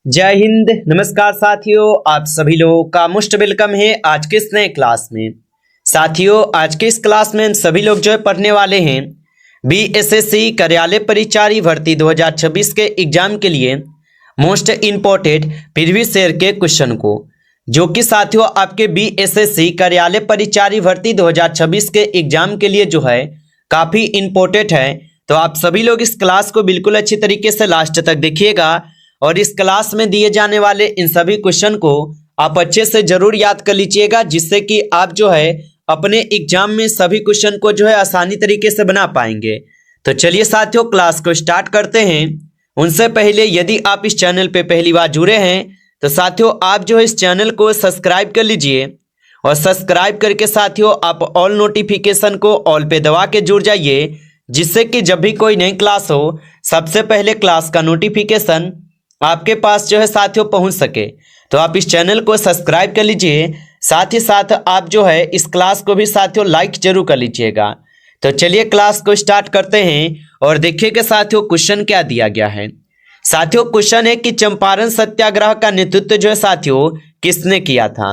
जय हिंद। नमस्कार साथियों, आप सभी लोगों का मोस्ट वेलकम है आज के इस नए क्लास में। साथियों, आज के इस क्लास में हम सभी लोग जो है पढ़ने वाले हैं बीएसएससी कार्यालय परिचारी भर्ती 2026 के एग्जाम के लिए मोस्ट इम्पोर्टेंट प्रीवियस ईयर के क्वेश्चन को, जो कि साथियों आपके बीएसएससी कार्यालय परिचारी भर्ती 2026 के एग्जाम के लिए जो है काफ़ी इम्पोर्टेंट है। तो आप सभी लोग इस क्लास को बिल्कुल अच्छी तरीके से लास्ट तक देखिएगा और इस क्लास में दिए जाने वाले इन सभी क्वेश्चन को आप अच्छे से जरूर याद कर लीजिएगा, जिससे कि आप जो है अपने एग्जाम में सभी क्वेश्चन को जो है आसानी तरीके से बना पाएंगे। तो चलिए साथियों, क्लास को स्टार्ट करते हैं। उनसे पहले यदि आप इस चैनल पे पहली बार जुड़े हैं तो साथियों आप जो है इस चैनल को सब्सक्राइब कर लीजिए और सब्सक्राइब करके साथियों आप ऑल नोटिफिकेशन को ऑल पे दबा के जुड़ जाइए, जिससे कि जब भी कोई नई क्लास हो सबसे पहले क्लास का नोटिफिकेशन आपके पास जो है साथियों पहुंच सके। तो आप इस चैनल को सब्सक्राइब कर लीजिए, साथ ही साथ आप जो है इस क्लास को भी साथियों लाइक जरूर कर लीजिएगा। तो चलिए क्लास को स्टार्ट करते हैं और देखिएगा साथियों क्वेश्चन क्या दिया गया है। साथियों क्वेश्चन है कि चंपारण सत्याग्रह का नेतृत्व जो है साथियों किसने किया था।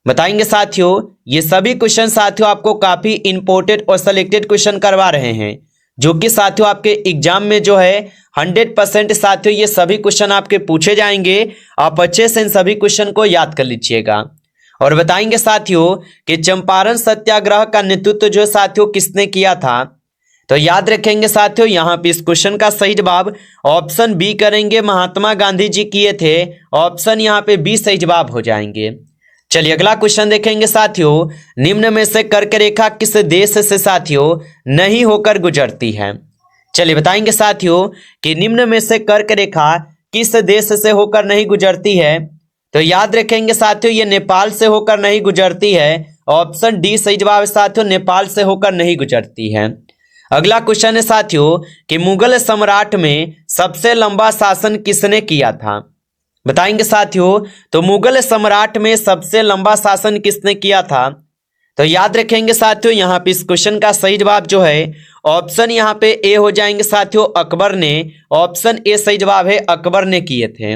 बताएंगे साथियों, ये सभी क्वेश्चन साथियों आपको काफी इंपॉर्टेंट और सिलेक्टेड क्वेश्चन करवा रहे हैं, जो कि साथियों आपके एग्जाम में जो है 100% साथियों ये सभी क्वेश्चन आपके पूछे जाएंगे। आप अच्छे से इन सभी क्वेश्चन को याद कर लीजिएगा और बताएंगे साथियों कि चंपारण सत्याग्रह का नेतृत्व जो साथियों किसने किया था। तो याद रखेंगे साथियों, यहाँ पे इस क्वेश्चन का सही जवाब ऑप्शन बी करेंगे, महात्मा गांधी जी किए थे। ऑप्शन यहाँ पे बी सही जवाब हो जाएंगे। चलिए अगला क्वेश्चन देखेंगे साथियों, निम्न में से कर्क रेखा किस देश से साथियों नहीं होकर गुजरती है। चलिए बताएंगे साथियों कि निम्न में से कर्क रेखा किस देश से होकर नहीं गुजरती है। तो याद रखेंगे साथियों ये नेपाल से होकर नहीं गुजरती है। ऑप्शन डी सही जवाब है साथियों, नेपाल से होकर नहीं गुजरती है। अगला क्वेश्चन है साथियों कि मुगल सम्राट में सबसे लंबा शासन किसने किया था। बताएंगे साथियों तो मुगल सम्राट में सबसे लंबा शासन किसने किया था। तो याद रखेंगे साथियों यहाँ पे इस क्वेश्चन का सही जवाब जो है ऑप्शन यहाँ पे ए हो जाएंगे साथियों, अकबर ने। ऑप्शन ए सही जवाब है, अकबर ने किए थे।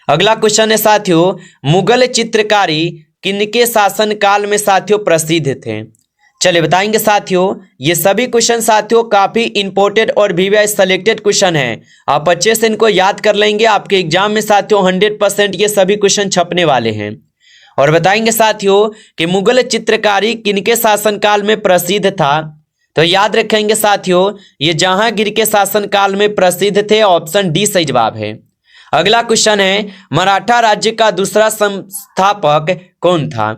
अगला क्वेश्चन है साथियों, मुगल चित्रकारी किनके शासन काल में साथियों प्रसिद्ध थे। चलिए बताएंगे साथियों ये सभी क्वेश्चन साथियों काफी इंपॉर्टेंट और वीवीआई सेलेक्टेड क्वेश्चन है। आप अच्छे से इनको याद कर लेंगे, आपके एग्जाम में साथियों 100% ये सभी क्वेश्चन छपने वाले हैं। और बताएंगे साथियों कि मुगल चित्रकारी किनके शासनकाल में प्रसिद्ध था। तो याद रखेंगे साथियों ये जहांगीर के शासनकाल में प्रसिद्ध थे। ऑप्शन डी सही जवाब है। अगला क्वेश्चन है मराठा राज्य का दूसरा संस्थापक कौन था।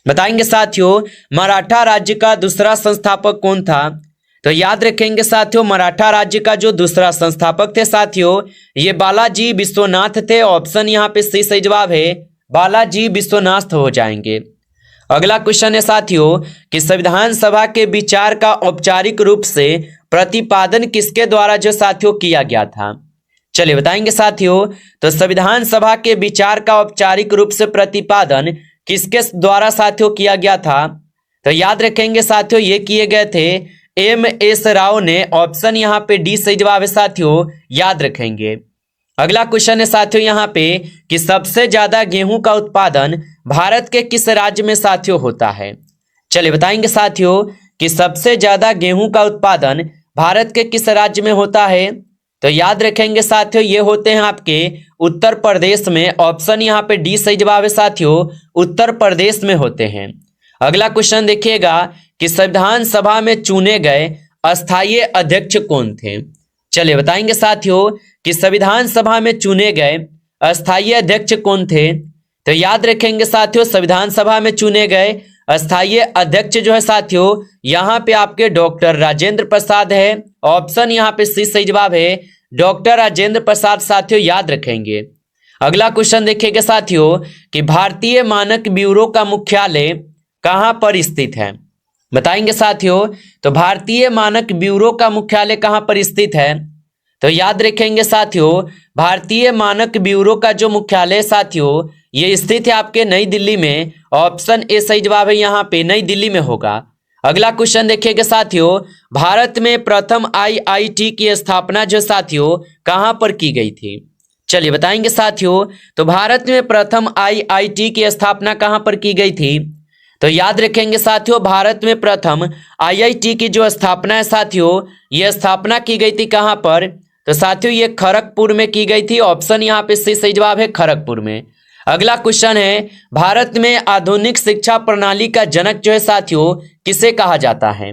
बताएंगे साथियों मराठा राज्य का दूसरा संस्थापक कौन था। तो याद रखेंगे साथियों मराठा राज्य का जो दूसरा संस्थापक थे साथियों ये बालाजी विश्वनाथ थे। ऑप्शन यहाँ पे सी सही जवाब है, बालाजी विश्वनाथ हो जाएंगे। अगला क्वेश्चन है साथियों कि संविधान सभा के विचार का औपचारिक रूप से प्रतिपादन किसके द्वारा जो साथियों किया गया था। चलिए बताएंगे साथियों तो संविधान सभा के विचार का औपचारिक रूप से प्रतिपादन किसके द्वारा साथियों किया गया था। तो याद रखेंगे साथियों ये किए गए थे एम.एस. राव ने। ऑप्शन यहाँ पे डी सही जवाब है साथियों, याद रखेंगे। अगला क्वेश्चन है साथियों यहाँ पे कि सबसे ज्यादा गेहूं का उत्पादन भारत के किस राज्य में साथियों होता है। चलिए बताएंगे साथियों कि सबसे ज्यादा गेहूं का उत्पादन भारत के किस राज्य में होता है। तो याद रखेंगे साथियों ये होते हैं आपके उत्तर प्रदेश में। ऑप्शन यहाँ पे डी सही जवाब है साथियों, उत्तर प्रदेश में होते हैं। अगला क्वेश्चन देखिएगा कि संविधान सभा में चुने गए अस्थायी अध्यक्ष कौन थे। चलिए बताएंगे साथियों कि संविधान सभा में चुने गए अस्थायी अध्यक्ष कौन थे। तो याद रखेंगे साथियों संविधान सभा में चुने गए अस्थायी अध्यक्ष जो है साथियों यहाँ पे आपके डॉक्टर राजेंद्र प्रसाद है। ऑप्शन यहाँ पे सी सही जवाब है, डॉक्टर राजेंद्र प्रसाद साथियों, याद रखेंगे। अगला क्वेश्चन देखिएगा साथियों कि भारतीय मानक ब्यूरो का मुख्यालय कहाँ पर स्थित है। बताएंगे साथियों तो भारतीय मानक ब्यूरो का मुख्यालय कहाँ पर स्थित है। तो याद रखेंगे साथियों भारतीय मानक ब्यूरो का जो मुख्यालय साथियों ये स्थित है आपके नई दिल्ली में। ऑप्शन ए सही जवाब है, यहाँ पे नई दिल्ली में होगा। अगला क्वेश्चन देखिएगा साथियों भारत में प्रथम आईआईटी की स्थापना जो साथियों कहाँ पर की गई थी। चलिए बताएंगे साथियों, तो भारत में प्रथम आईआईटी की स्थापना कहां पर की गई थी? तो याद रखेंगे साथियों, भारत में प्रथम आईआईटी की जो स्थापना है साथियों, यह स्थापना की गई थी कहां पर? तो साथियों ये खड़गपुर में की गई थी। ऑप्शन यहाँ पे सही जवाब है खड़गपुर में। अगला क्वेश्चन है, भारत में आधुनिक शिक्षा प्रणाली का जनक जो है साथियों, किसे कहा जाता है?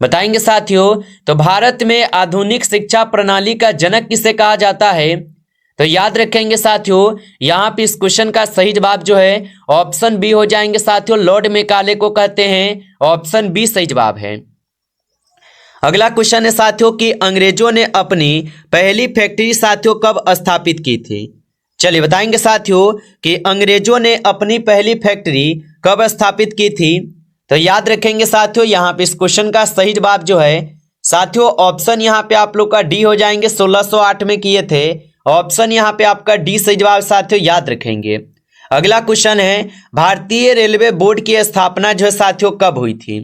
बताएंगे साथियों, तो भारत में आधुनिक शिक्षा प्रणाली का जनक किसे कहा जाता है? तो याद रखेंगे साथियों, यहाँ पे इस क्वेश्चन का सही जवाब जो है ऑप्शन बी हो जाएंगे साथियों, लॉर्ड मेकाले को कहते हैं। ऑप्शन बी सही जवाब है। अगला क्वेश्चन है साथियों कि अंग्रेजों ने अपनी पहली फैक्ट्री साथियों कब स्थापित की थी? चलिए बताएंगे साथियों कि अंग्रेजों ने अपनी पहली फैक्ट्री कब स्थापित की थी? तो याद रखेंगे साथियों, यहाँ पे इस क्वेश्चन का सही जवाब जो है साथियों ऑप्शन यहाँ पे आप लोग का डी हो जाएंगे, 1608 में किए थे। ऑप्शन यहाँ पे आपका डी सही जवाब साथियों, याद रखेंगे। अगला क्वेश्चन है, भारतीय रेलवे बोर्ड की स्थापना जो है साथियों कब हुई थी?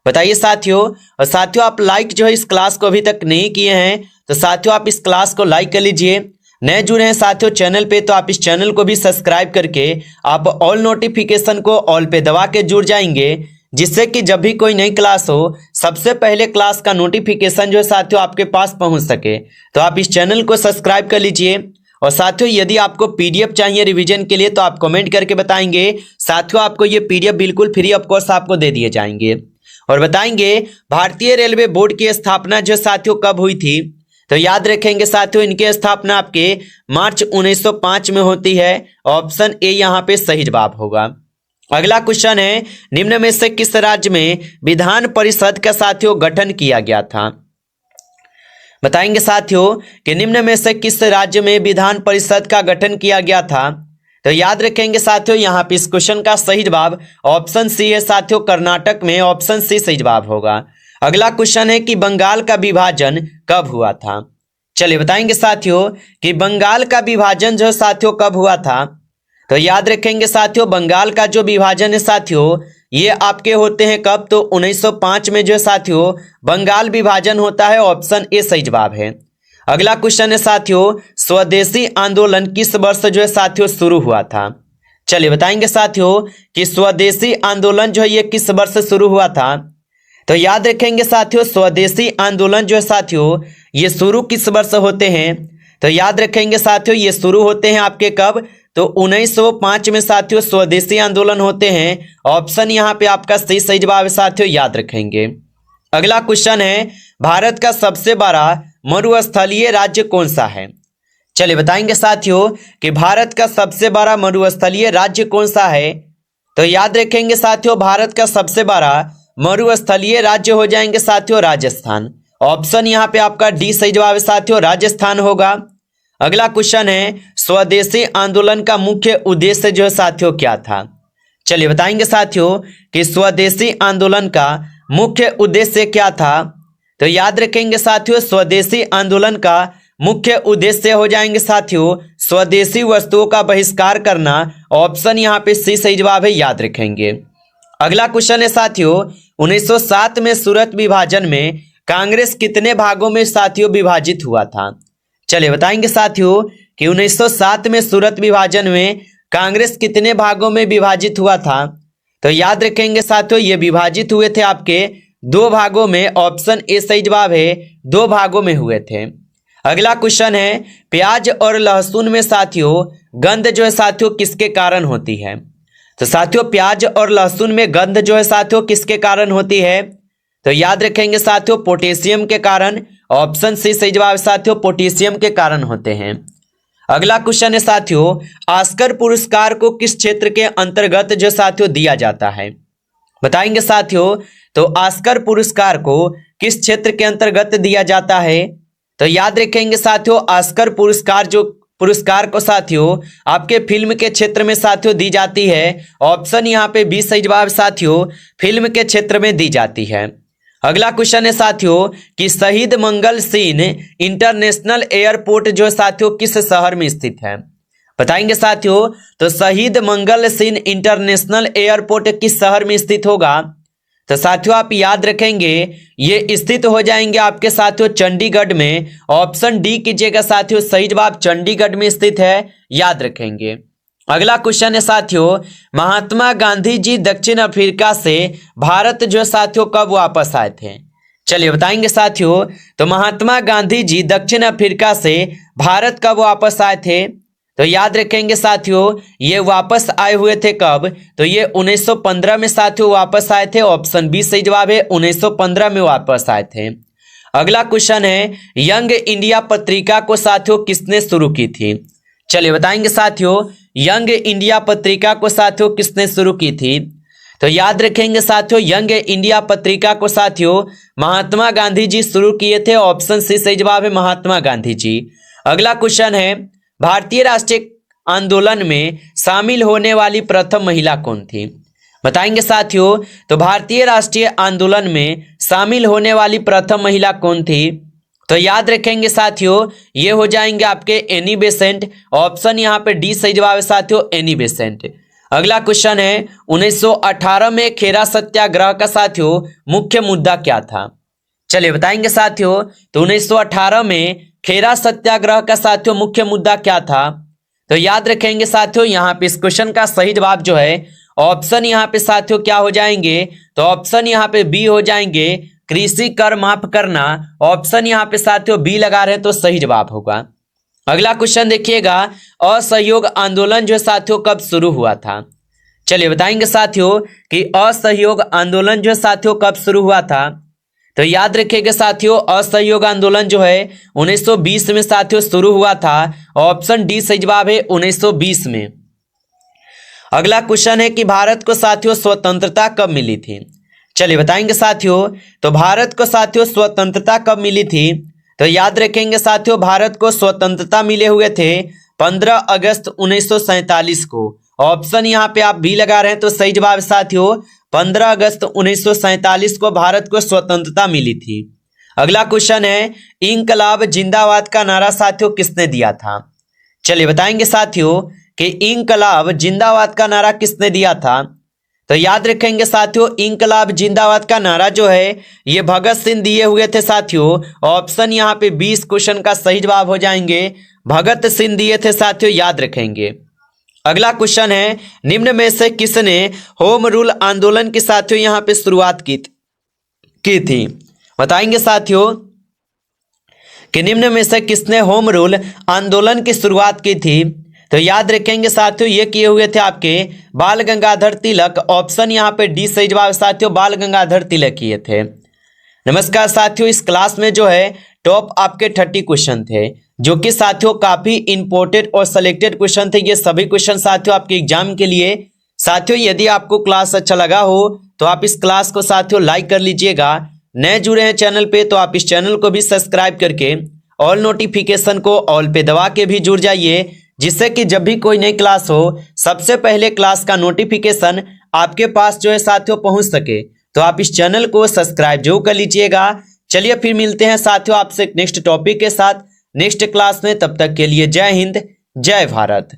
बताइए साथियों। और साथियों आप लाइक जो है इस क्लास को अभी तक नहीं किए हैं तो साथियों आप इस क्लास को लाइक कर लीजिए। नए जुड़े हैं साथियों चैनल पे तो आप इस चैनल को भी सब्सक्राइब करके आप ऑल नोटिफिकेशन को ऑल पे दबा के जुड़ जाएंगे, जिससे कि जब भी कोई नई क्लास हो सबसे पहले क्लास का नोटिफिकेशन जो है साथियों आपके पास पहुंच सके। तो आप इस चैनल को सब्सक्राइब कर लीजिए। और साथियों यदि आपको पीडीएफ चाहिए रिवीजन के लिए तो आप कमेंट करके बताएंगे, साथियों आपको ये पीडीएफ बिल्कुल फ्री ऑफ कॉस्ट आपको दे दिए जाएंगे। और बताएंगे भारतीय रेलवे बोर्ड की स्थापना जो साथियों कब हुई थी? तो याद रखेंगे साथियों इनकी स्थापना आपके मार्च 1905 में होती है। ऑप्शन ए यहाँ पे सही जवाब होगा। अगला क्वेश्चन है, निम्न में से किस राज्य में विधान परिषद का साथियों गठन किया गया था? बताएंगे साथियों कि निम्न में से किस राज्य में विधान परिषद का गठन किया गया था? तो याद रखेंगे साथियों यहाँ पे इस क्वेश्चन का सही जवाब ऑप्शन सी है साथियों, कर्नाटक में। ऑप्शन सी सही जवाब होगा। अगला क्वेश्चन है कि बंगाल का विभाजन कब हुआ था? चलिए बताएंगे साथियों कि बंगाल का विभाजन जो साथियों कब हुआ था? तो याद रखेंगे साथियों बंगाल का जो विभाजन है साथियों ये आपके होते हैं कब? तो 1905 में जो साथियों बंगाल विभाजन होता है। ऑप्शन ए सही जवाब है। अगला क्वेश्चन है साथियों, स्वदेशी आंदोलन किस वर्ष जो है साथियों शुरू हुआ था? चलिए बताएंगे साथियों कि स्वदेशी आंदोलन जो है ये किस वर्ष शुरू हुआ था? तो याद रखेंगे साथियों स्वदेशी आंदोलन जो है साथियों ये शुरू किस वर्ष होते हैं? तो याद रखेंगे साथियों ये शुरू होते हैं आपके कब? तो 1905 में साथियों स्वदेशी आंदोलन होते हैं। ऑप्शन यहाँ पे आपका सही जवाब है साथियों, याद रखेंगे। अगला क्वेश्चन है, भारत का सबसे बड़ा मरुस्थलीय राज्य कौन सा है? चलिए बताएंगे साथियों कि भारत का सबसे बड़ा मरुस्थलीय राज्य कौन सा है? तो याद रखेंगे साथियों भारत का सबसे बड़ा मरुस्थलीय राज्य हो जाएंगे साथियों राजस्थान। ऑप्शन यहाँ पे आपका डी सही जवाब है साथियों, राजस्थान होगा। अगला क्वेश्चन है, स्वदेशी आंदोलन का मुख्य उद्देश्य जो है साथियों क्या था? चलिए बताएंगे साथियों कि स्वदेशी आंदोलन का मुख्य उद्देश्य क्या था? तो याद रखेंगे साथियों स्वदेशी आंदोलन का मुख्य उद्देश्य हो जाएंगे साथियों स्वदेशी वस्तुओं का बहिष्कार करना। ऑप्शन यहाँ पे सी सही जवाब है, याद रखेंगे। अगला क्वेश्चन है साथियों, 1907 में सूरत विभाजन में कांग्रेस कितने भागों में साथियों विभाजित हुआ था? चलिए बताएंगे साथियों कि 1907 में सूरत विभाजन में कांग्रेस कितने भागों में विभाजित हुआ था? तो याद रखेंगे साथियों ये विभाजित हुए थे आपके दो भागों में। ऑप्शन ए सही जवाब है, दो भागों में हुए थे। अगला क्वेश्चन है, प्याज और लहसुन में साथियों गंध जो है साथियों किसके कारण होती है? तो साथियों प्याज और लहसुन में गंध जो है साथियों किसके कारण होती है? तो याद रखेंगे साथियों पोटेशियम के कारण। ऑप्शन सी सही जवाब साथियों, पोटेशियम के कारण होते हैं। अगला क्वेश्चन है साथियों, ऑस्कर पुरस्कार को किस क्षेत्र के अंतर्गत जो साथियों दिया जाता है? बताएंगे साथियों तो ऑस्कर पुरस्कार को किस क्षेत्र के अंतर्गत दिया जाता है? तो याद रखेंगे साथियों ऑस्कर पुरस्कार को साथियों आपके फिल्म के क्षेत्र में साथियों दी जाती है। ऑप्शन यहाँ पे बी सही जवाब साथियों, फिल्म के क्षेत्र में दी जाती है। अगला क्वेश्चन है साथियों कि शहीद मंगल सिंह इंटरनेशनल एयरपोर्ट जो साथियों किस शहर में स्थित है? बताएंगे साथियों तो शहीद मंगल सिंह इंटरनेशनल एयरपोर्ट किस शहर में स्थित होगा? तो साथियों आप याद रखेंगे ये स्थित हो जाएंगे आपके साथियों चंडीगढ़ में। ऑप्शन डी कीजिएगा साथियों, सही जवाब चंडीगढ़ में स्थित है, याद रखेंगे। अगला क्वेश्चन है साथियों, महात्मा गांधी जी दक्षिण अफ्रीका से भारत जो साथियों कब वापस आए थे? चलिए बताएंगे साथियों। तो महात्मा गांधी जी दक्षिण अफ्रीका से भारत कब वापस आए थे? तो याद रखेंगे साथियों, ये वापस आए हुए थे कब? तो ये 1915 में साथियों वापस आए थे। ऑप्शन बी सही जवाब है, 1915 में वापस आए थे। अगला क्वेश्चन है, यंग इंडिया पत्रिका को साथियों किसने शुरू की थी? चलिए बताएंगे साथियों, यंग इंडिया पत्रिका को साथियों किसने शुरू की थी? तो याद रखेंगे साथियों, यंग इंडिया पत्रिका को साथियों महात्मा गांधी जी शुरू किए थे। ऑप्शन सी सही जवाब है, महात्मा गांधी जी। अगला क्वेश्चन है, भारतीय राष्ट्रीय आंदोलन में शामिल होने वाली प्रथम महिला कौन थी? बताएंगे साथियों। तो भारतीय राष्ट्रीय आंदोलन में शामिल होने वाली प्रथम महिला कौन थी? तो याद रखेंगे साथियों, ये हो जाएंगे आपके एनी बेसेंट। ऑप्शन यहाँ पे डी सही जवाब है साथियों, एनी बेसेंट। अगला क्वेश्चन है, 1918 में खेरा सत्याग्रह का साथियों मुख्य मुद्दा क्या था? चलिए बताएंगे साथियों। तो 1918 में खेरा सत्याग्रह का साथियों मुख्य मुद्दा क्या था? तो याद रखेंगे साथियों, यहाँ पे इस क्वेश्चन का सही जवाब जो है ऑप्शन यहाँ पे साथियों क्या हो जाएंगे? तो ऑप्शन यहाँ पे बी हो जाएंगे, कृषि कर माफ करना। ऑप्शन यहाँ पे साथियों बी लगा रहे हैं तो सही जवाब होगा। अगला क्वेश्चन देखिएगा, असहयोग आंदोलन जो साथियों कब शुरू हुआ था? चलिए बताएंगे साथियों कि असहयोग आंदोलन जो साथियों कब शुरू हुआ था? तो याद रखिएगा साथियों, असहयोग आंदोलन जो है 1920 में साथियों शुरू हुआ था। ऑप्शन डी सही जवाब है, 1920 में। अगला क्वेश्चन है कि भारत को साथियों स्वतंत्रता कब मिली थी? चलिए बताएंगे साथियों। तो भारत को साथियों स्वतंत्रता कब मिली थी? तो याद रखेंगे साथियों, भारत को स्वतंत्रता मिले हुए थे 15 अगस्त 1947 को। ऑप्शन यहाँ पे आप भी लगा रहे हैं तो सही जवाब साथियों 15 अगस्त 1947 को भारत को स्वतंत्रता मिली थी। अगला क्वेश्चन है, इंकलाब जिंदाबाद का नारा साथियों किसने दिया था? चलिए बताएंगे साथियों कि इंकलाब जिंदाबाद का नारा किसने दिया था? तो याद रखेंगे साथियों, इंकलाब जिंदाबाद का नारा जो है ये भगत सिंह दिए हुए थे साथियों। ऑप्शन यहाँ पे 20 क्वेश्चन का सही जवाब हो जाएंगे, भगत सिंह दिए थे साथियों, याद रखेंगे। अगला क्वेश्चन है, निम्न में से किसने होम रूल आंदोलन की साथियों यहाँ पे शुरुआत की थी? बताएंगे साथियों कि निम्न में से किसने होम रूल आंदोलन की शुरुआत की थी? तो याद रखेंगे साथियों, ये किए हुए थे आपके बाल गंगाधर तिलक। ऑप्शन यहाँ पे डी सही जवाब साथियों, बाल गंगाधर तिलक किए थे। नमस्कार साथियों, इस क्लास में जो है टॉप आपके 30 क्वेश्चन थे जो कि साथियों काफी इंपोर्टेंट और सिलेक्टेड क्वेश्चन थे। ये सभी क्वेश्चन साथियों आपके एग्जाम के लिए। साथियों यदि आपको क्लास अच्छा लगा हो तो आप इस क्लास को साथियों लाइक कर लीजिएगा। नए जुड़े हैं चैनल पे तो आप इस चैनल को भी सब्सक्राइब करके ऑल नोटिफिकेशन को ऑल पे दबा के भी जुड़ जाइए, जिससे कि जब भी कोई नई क्लास हो सबसे पहले क्लास का नोटिफिकेशन आपके पास जो है साथियों पहुंच सके। तो आप इस चैनल को सब्सक्राइब जरूर कर लीजिएगा। चलिए फिर मिलते हैं साथियों आपसे नेक्स्ट टॉपिक के साथ नेक्स्ट क्लास में। तब तक के लिए जय हिंद, जय भारत।